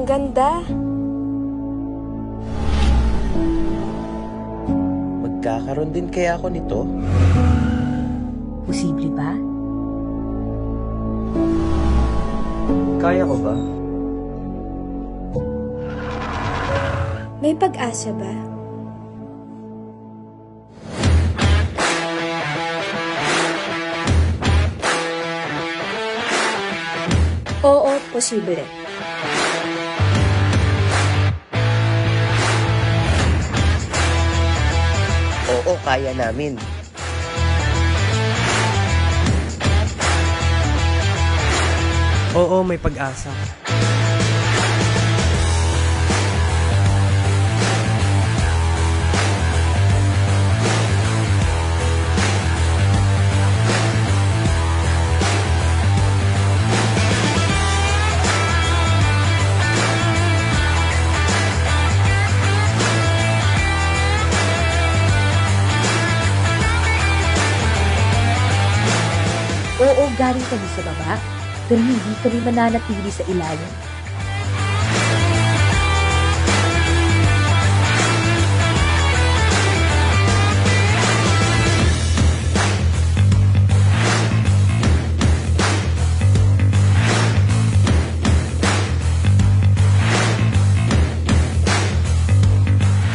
ganda. Magkakaroon din kaya ako nito? Posible ba? Kaya ko ba? May pag-asa ba? Oo, posible. Oo, kaya namin. Oo, may pag-asa. Oo, galing kami sa baba, pero hindi kami mananatili sa ilalim.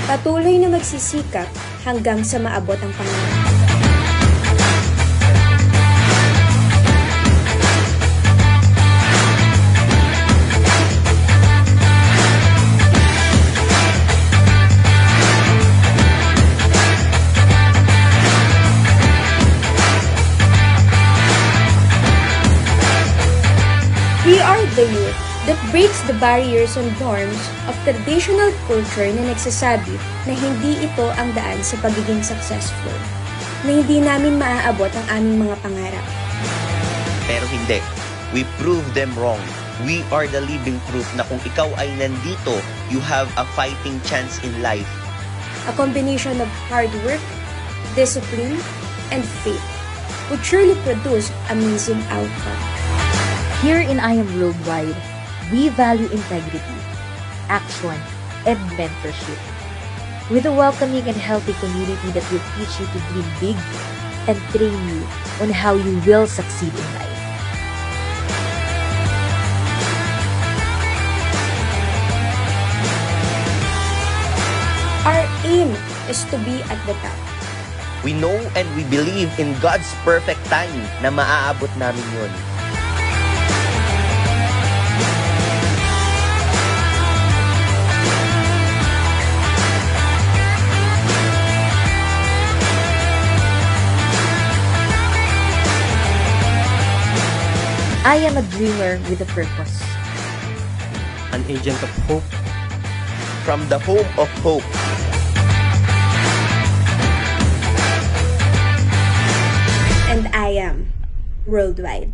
Patuloy na magsisikap hanggang sa maabot ang pangarap. We are the youth that breaks the barriers and norms of traditional culture na nagsasabi na hindi ito ang daan sa pagiging successful, na hindi namin maaabot ang aming mga pangarap. Pero hindi. We prove them wrong. We are the living proof na kung ikaw ay nandito, you have a fighting chance in life. A combination of hard work, discipline, and faith would surely produce amazing outcome. Here in I Am Worldwide, we value integrity, action, and mentorship. With a welcoming and healthy community that will teach you to dream big and train you on how you will succeed in life. Our aim is to be at the top. We know and we believe in God's perfect time na maaabot namin yun. I am a dreamer with a purpose. An agent of hope. From the home of hope. And I am worldwide.